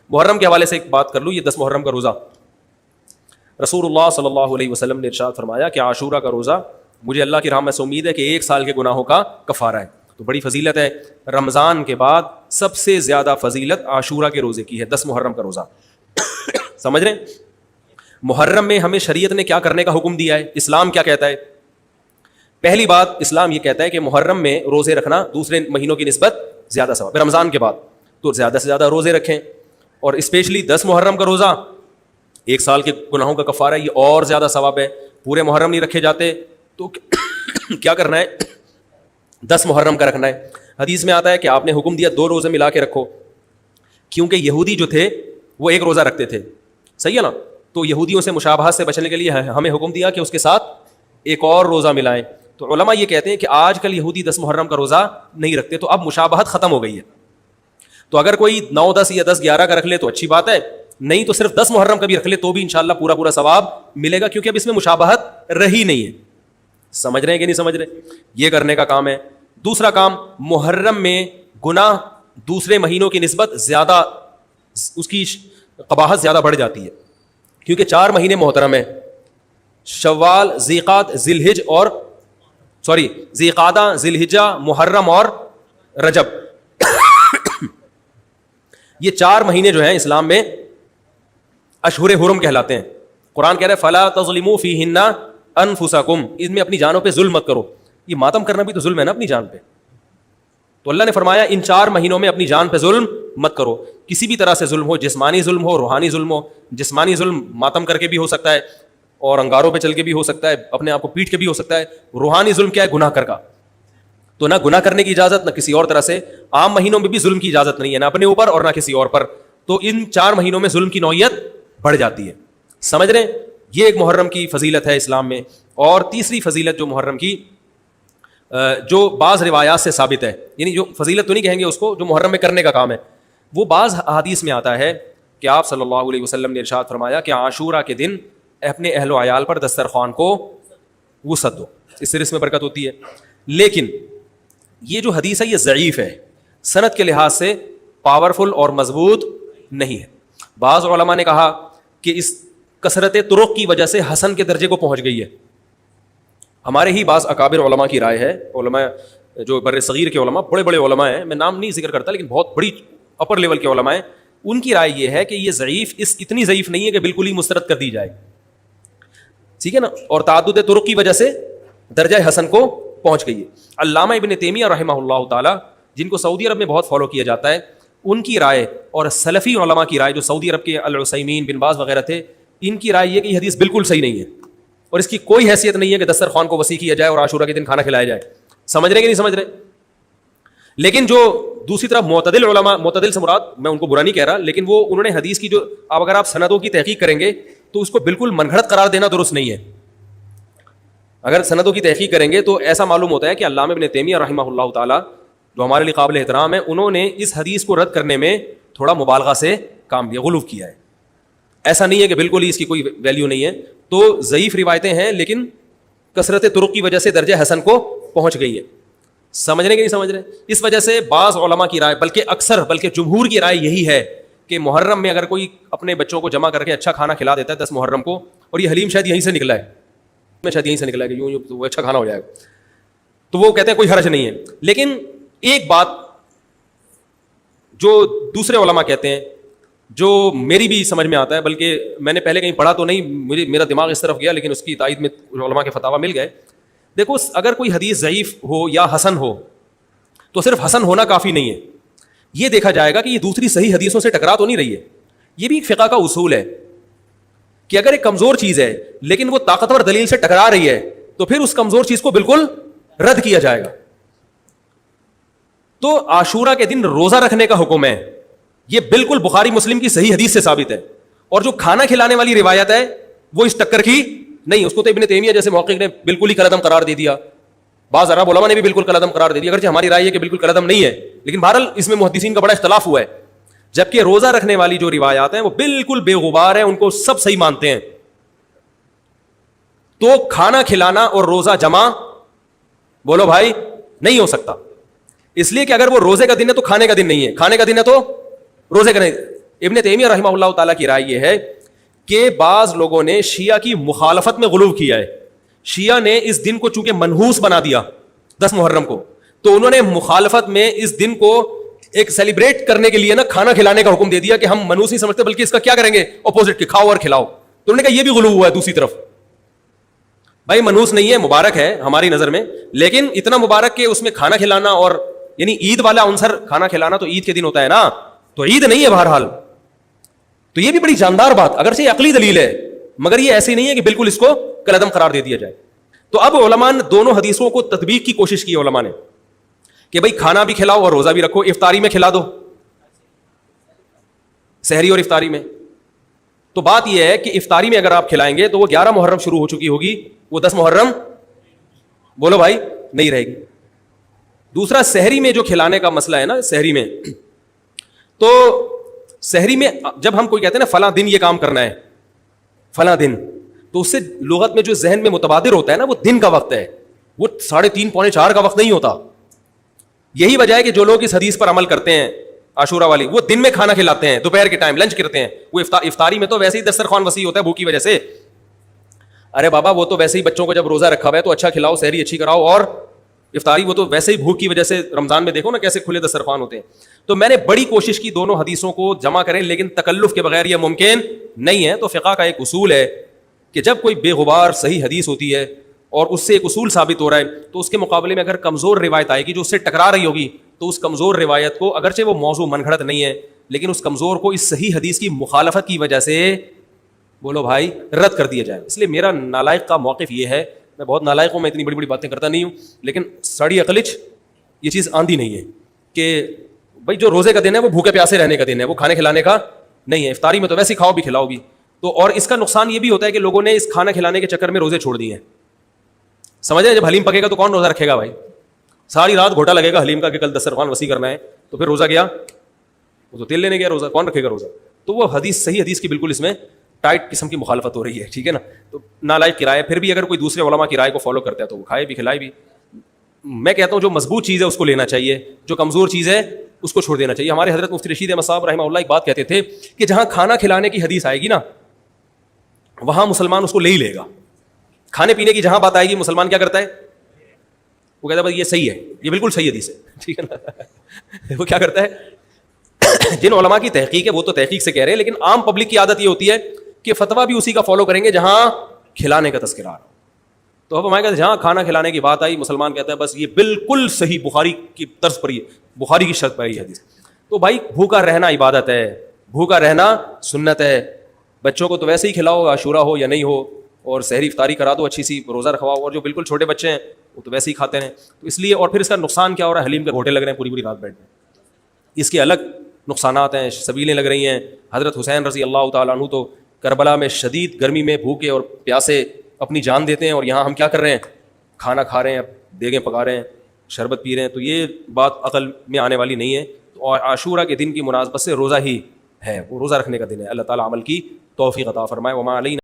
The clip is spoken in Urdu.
محرم کے حوالے سے ایک بات کر لوں, یہ 10 محرم کا روزہ, رسول اللہ صلی اللہ علیہ وسلم نے ارشاد فرمایا کہ عاشورہ کا روزہ مجھے اللہ کی رحمت سے امید ہے کہ 1 سال کے گناہوں کا کفارہ ہے. تو بڑی فضیلت ہے. رمضان کے بعد سب سے زیادہ فضیلت عاشورہ کے روزے کی ہے, 10 محرم کا روزہ. سمجھ رہے ہیں؟ محرم میں ہمیں شریعت نے کیا کرنے کا حکم دیا ہے, اسلام کیا کہتا ہے؟ پہلی بات, اسلام یہ کہتا ہے کہ محرم میں روزے رکھنا دوسرے مہینوں کی نسبت زیادہ ثواب. رمضان کے بعد تو زیادہ سے زیادہ روزے رکھیں, اور اسپیشلی 10 محرم کا روزہ 1 سال کے گناہوں کا کفارہ ہے, یہ اور زیادہ ثواب ہے. پورے محرم نہیں رکھے جاتے تو کیا کرنا ہے, 10 محرم کا رکھنا ہے. حدیث میں آتا ہے کہ آپ نے حکم دیا 2 روزے ملا کے رکھو, کیونکہ یہودی جو تھے وہ 1 روزہ رکھتے تھے, صحیح ہے نا, تو یہودیوں سے مشابہت سے بچنے کے لیے ہمیں حکم دیا کہ اس کے ساتھ ایک اور روزہ ملائیں. تو علماء یہ کہتے ہیں کہ آج کل یہودی 10 محرم کا روزہ نہیں رکھتے, تو اب مشابہت ختم ہو گئی ہے. تو اگر کوئی 9, 10 یا 10, 11 کا رکھ لے تو اچھی بات ہے, نہیں تو صرف 10 محرم کا بھی رکھ لے تو بھی انشاءاللہ پورا ثواب ملے گا, کیونکہ اب اس میں مشابہت رہی نہیں ہے. سمجھ رہے ہیں کہ نہیں سمجھ رہے؟ یہ کرنے کا کام ہے. دوسرا کام, محرم میں گناہ دوسرے مہینوں کی نسبت زیادہ, اس کی قباحت زیادہ بڑھ جاتی ہے, کیونکہ 4 مہینے محترم ہیں, شوال, ذیقعدہ, ذی الحجہ, محرم اور رجب. یہ 4 مہینے جو ہیں اسلام میں اشہر حرم کہلاتے ہیں. قرآن کہہ رہے فلا تظلموا فیہن انفسکم, اس میں اپنی جانوں پہ ظلم مت کرو. یہ ماتم کرنا بھی تو ظلم ہے نا اپنی جان پہ. تو اللہ نے فرمایا ان 4 مہینوں میں اپنی جان پہ ظلم مت کرو. کسی بھی طرح سے ظلم ہو, جسمانی ظلم ہو, روحانی ظلم ہو. جسمانی ظلم ماتم کر کے بھی ہو سکتا ہے, اور انگاروں پہ چل کے بھی ہو سکتا ہے, اپنے آپ کو پیٹ کے بھی ہو سکتا ہے. روحانی ظلم کیا ہے؟ گناہ کر کا. تو نہ گناہ کرنے کی اجازت, نہ کسی اور طرح سے. عام مہینوں میں بھی ظلم کی اجازت نہیں ہے, نہ اپنے اوپر اور نہ کسی اور پر. تو ان 4 مہینوں میں ظلم کی نوعیت بڑھ جاتی ہے. سمجھ رہے ہیں؟ یہ ایک محرم کی فضیلت ہے اسلام میں. اور تیسری فضیلت جو محرم کی, جو بعض روایات سے ثابت ہے, یعنی جو فضیلت تو نہیں کہیں گے اس کو, جو محرم میں کرنے کا کام ہے, وہ بعض حدیث میں آتا ہے کہ آپ صلی اللہ علیہ وسلم نے ارشاد فرمایا کہ عاشورہ کے دن اپنے اہل و عیال پر دسترخوان کو وسعت دو, اس سے رزق میں برکت ہوتی ہے. لیکن یہ جو حدیث ہے یہ ضعیف ہے, سند کے لحاظ سے پاورفل اور مضبوط نہیں ہے. بعض علماء نے کہا کہ اس کثرت طرق کی وجہ سے حسن کے درجے کو پہنچ گئی ہے. ہمارے ہی بعض اکابر علماء کی رائے ہے, علماء جو بر صغیر کے علماء, بڑے بڑے علماء ہیں, میں نام نہیں ذکر کرتا لیکن بہت بڑی اپر لیول کے علماء ہیں, ان کی رائے یہ ہے کہ یہ ضعیف, اتنی ضعیف نہیں ہے کہ بالکل ہی مسترد کر دی جائے, ٹھیک ہے نا, اور تعدد طرق کی وجہ سے درجہ حسن کو پہنچ گئی ہے. علامہ ابن تیمیہ رحمہ اللہ تعالی, جن کو سعودی عرب میں بہت فالو کیا جاتا ہے, ان کی رائے اور سلفی علماء کی رائے جو سعودی عرب کے العثیمین, بن باز وغیرہ تھے, ان کی رائے یہ کہ یہ حدیث بالکل صحیح نہیں ہے, اور اس کی کوئی حیثیت نہیں ہے کہ دسترخوان کو وسیع کیا جائے اور عاشورہ کے دن کھانا کھلایا جائے. سمجھ رہے کہ نہیں سمجھ رہے؟ لیکن جو دوسری طرف معتدل علماء, معتدل سے مراد میں ان کو برا نہیں کہہ رہا, لیکن وہ انہوں نے حدیث کی جو, اب اگر آپ سندوں کی تحقیق کریں گے تو اس کو بالکل من گھڑت قرار دینا درست نہیں ہے. اگر سندوں کی تحقیق کریں گے تو ایسا معلوم ہوتا ہے کہ علامہ ابن تیمیہ رحمہ اللہ تعالیٰ, جو ہمارے لیے قابل احترام ہے, انہوں نے اس حدیث کو رد کرنے میں تھوڑا مبالغہ سے کام لیا, غلو کیا ہے. ایسا نہیں ہے کہ بالکل ہی اس کی کوئی ویلیو نہیں ہے. تو ضعیف روایتیں ہیں لیکن کثرت طرق کی وجہ سے درجہ حسن کو پہنچ گئی ہے. سمجھ رہے کہ نہیں سمجھ رہے؟ اس وجہ سے بعض علماء کی رائے, بلکہ جمہور کی رائے یہی ہے کہ محرم میں اگر کوئی اپنے بچوں کو جمع کر کے اچھا کھانا کھلا دیتا ہے 10 محرم کو, اور یہ حلیم شاید یہیں سے نکلا ہے, شاید یہیں سے نکلا ہے کہ یوں وہ اچھا کھانا ہو جائے گا, تو وہ کہتے ہیں کوئی حرج نہیں ہے. لیکن ایک بات جو دوسرے علماء کہتے ہیں, جو میری بھی سمجھ میں آتا ہے, بلکہ میں نے پہلے کہیں پڑھا تو نہیں, میرا دماغ اس طرف گیا, لیکن اس کی تائید میں علماء کے فتاوی مل گئے. دیکھو, اگر کوئی حدیث ضعیف ہو یا حسن ہو تو صرف حسن ہونا کافی نہیں ہے, یہ دیکھا جائے گا کہ یہ دوسری صحیح حدیثوں سے ٹکرا تو نہیں رہی ہے. یہ بھی ایک فقہ کا اصول ہے کہ اگر ایک کمزور چیز ہے لیکن وہ طاقتور دلیل سے ٹکرا رہی ہے تو پھر اس کمزور چیز کو بالکل رد کیا جائے گا. تو عاشورہ کے دن روزہ رکھنے کا حکم ہے, یہ بالکل بخاری مسلم کی صحیح حدیث سے ثابت ہے. اور جو کھانا کھلانے والی روایت ہے وہ اس ٹکر کی نہیں, اس کو تو ابن تیمیہ جیسے محقق نے بالکل ہی کلعدم قرار دے دیا, بعض عرب علماء نے بھی بالکل کلعدم قرار دے دیا, اگرچہ ہماری رائے ہے کہ بالکل کلعدم نہیں ہے, لیکن بہرحال اس میں محدثین کا بڑا اختلاف ہوا ہے. جبکہ روزہ رکھنے والی جو روایات ہیں وہ بالکل بے غبار ہیں, ان کو سب صحیح مانتے ہیں. تو کھانا کھلانا اور روزہ جمع بولو بھائی نہیں ہو سکتا, اس لیے کہ اگر وہ روزے کا دن ہے تو کھانے کا دن نہیں ہے, کھانے کا دن ہے تو روزے کا نہیں. ابن تیمیہ رحمہ اللہ تعالیٰ کی رائے یہ ہے کہ بعض لوگوں نے شیعہ کی مخالفت میں غلو کیا ہے. شیعہ نے اس دن کو چونکہ منحوس بنا دیا 10 محرم کو, تو انہوں نے مخالفت میں اس دن کو ایک سیلیبریٹ کرنے کے لیے نا کھانا کھلانے کا حکم دے دیا کہ ہم منحوس نہیں سمجھتے بلکہ اس کا کیا کریں گے, اپوزٹ, کہ کھاؤ اور کھلاؤ. تو انہوں نے کہا یہ بھی غلو ہوا ہے دوسری طرف. بھائی منحوس نہیں ہے, مبارک ہے ہماری نظر میں, لیکن اتنا مبارک کہ اس میں کھانا کھلانا اور یعنی عید والا عنصر کھانا کھلانا تو عید کے دن ہوتا ہے نا, تو عید نہیں ہے بہرحال. تو یہ بھی بڑی جاندار بات, اگرچہ یہ عقلی دلیل ہے مگر یہ ایسی نہیں ہے کہ بالکل اس کو کالعدم قرار دے دیا جائے. تو اب علماء نے دونوں حدیثوں کو تطبیق کی کوشش کی علماء نے کہ بھائی کھانا بھی کھلاؤ اور روزہ بھی رکھو, افطاری میں کھلا دو, سحری اور افطاری میں. تو بات یہ ہے کہ افطاری میں اگر آپ کھلائیں گے تو وہ 11 محرم شروع ہو چکی ہوگی, وہ 10 محرم بولو بھائی نہیں رہے گی. دوسرا سحری میں جو کھلانے کا مسئلہ ہے نا, سحری میں, تو سحری میں جب ہم کوئی کہتے ہیں نا فلاں دن یہ کام کرنا ہے فلاں دن, تو اس سے لغت میں جو ذہن میں متبادر ہوتا ہے نا وہ دن کا وقت ہے, وہ 3:30 پونے 4 کا وقت نہیں ہوتا. یہی وجہ ہے کہ جو لوگ اس حدیث پر عمل کرتے ہیں عاشورہ والی, وہ دن میں کھانا کھلاتے ہیں, دوپہر کے ٹائم لنچ کرتے ہیں. وہ افطاری میں تو ویسے ہی دسترخوان وسیع ہوتا ہے بھوک کی وجہ سے. ارے بابا وہ تو ویسے ہی بچوں کو جب روزہ رکھا ہوا ہے تو اچھا کھلاؤ, سحری اچھی کراؤ, اور افطاری وہ تو ویسے ہی بھوک کی وجہ سے رمضان میں دیکھو نا کیسے کھلے دسترخوان ہوتے ہیں. تو میں نے بڑی کوشش کی دونوں حدیثوں کو جمع کریں, لیکن تکلف کے بغیر یہ ممکن نہیں ہے. تو فقہ کا ایک اصول ہے کہ جب کوئی بے غبار صحیح حدیث ہوتی ہے اور اس سے ایک اصول ثابت ہو رہا ہے, تو اس کے مقابلے میں اگر کمزور روایت آئے گی جو اس سے ٹکرا رہی ہوگی, تو اس کمزور روایت کو, اگرچہ وہ موضوع من گھڑت نہیں ہے, لیکن اس کمزور کو اس صحیح حدیث کی مخالفت کی وجہ سے بولو بھائی رد کر دیا جائے. اس لیے میرا نالائق کا موقف یہ ہے, میں بہت نالائق ہوں, میں اتنی بڑی بڑی باتیں کرتا نہیں ہوں, لیکن سڑی عقلچ یہ چیز آندھی نہیں ہے کہ بھائی جو روزے کا دن ہے وہ بھوکے پیاسے رہنے کا دن ہے, وہ کھانے کھلانے کا نہیں ہے. افطاری میں تو ویسے کھاؤ بھی کھلاؤ بھی. تو اور اس کا نقصان یہ بھی ہوتا ہے کہ لوگوں نے اس کھانا کھلانے کے چکر میں روزے چھوڑ دیے ہیں. سمجھ رہے ہیں, جب حلیم پکے گا تو کون روزہ رکھے گا بھائی, ساری رات گھوٹا لگے گا حلیم کا کہ کل دسترخوان وسیع کرنا ہے, تو پھر روزہ گیا, وہ تو تیل لینے گیا, روزہ کون رکھے گا روزہ. تو وہ حدیث صحیح حدیث کی بالکل اس میں ٹائٹ قسم کی مخالفت ہو رہی ہے, ٹھیک ہے نا. تو نالائق کی رائے, پھر بھی اگر کوئی دوسرے علماء کی رائے کو فالو کرتا ہے تو وہ کھائے بھی کھلائے بھی. میں کہتا ہوں جو مضبوط چیز ہے اس کو لینا چاہیے, جو کمزور چیز ہے اس کو چھوڑ دینا چاہیے. ہمارے حضرت مفتی رشید احمد صاحب رحمہ اللہ ایک بات کہتے تھے کہ جہاں کھانا کھلانے کی حدیث آئے گی نا وہاں مسلمان اس کو لے ہی لے گا. کھانے پینے کی جہاں بات آئے گی مسلمان کیا کرتا ہے, وہ کہتا ہے بس یہ صحیح ہے, یہ بالکل صحیح حدیث ہے, ٹھیک ہے نا. وہ کیا کرتا ہے, جن علماء کی تحقیق ہے وہ تو تحقیق سے کہہ رہے ہیں, لیکن عام پبلک کی عادت یہ ہوتی ہے کہ فتویٰ بھی اسی کا فالو کریں گے جہاں کھلانے کا تذکرہ. تو اب ہمارے کہتے ہیں جہاں کھانا کھلانے کی بات آئی مسلمان کہتا ہے بس یہ بالکل صحیح بخاری کی طرز پر, یہ بخاری کی شرط پر یہ حدیث. تو بھائی بھوکا رہنا عبادت ہے, بھوکا رہنا سنت ہے. بچوں کو تو ویسے ہی کھلاؤ عاشورہ ہو یا نہیں ہو, اور سحری افطاری کرا دو اچھی سی, روزہ رکھواؤ, اور جو بالکل چھوٹے بچے ہیں وہ تو ویسے ہی کھاتے ہیں. تو اس لیے, اور پھر اس کا نقصان کیا ہو رہا ہے, حلیم کے گھوٹے لگ رہے ہیں پوری پوری رات بیٹھے, اس کے الگ نقصانات ہیں, سبیلیں لگ رہی ہیں. حضرت حسین رضی اللہ تعالیٰ عنہ تو کربلا میں شدید گرمی میں بھوکے اور پیاسے اپنی جان دیتے ہیں, اور یہاں ہم کیا کر رہے ہیں, کھانا کھا رہے ہیں, دیگیں پکا رہے ہیں, شربت پی رہے ہیں. تو یہ بات عقل میں آنے والی نہیں ہے. اور عاشورہ کے دن کی مناسبت سے روزہ ہی ہے, وہ روزہ رکھنے کا دن ہے. اللہ تعالیٰ عمل کی توفیق عطا فرمائے. وما علینا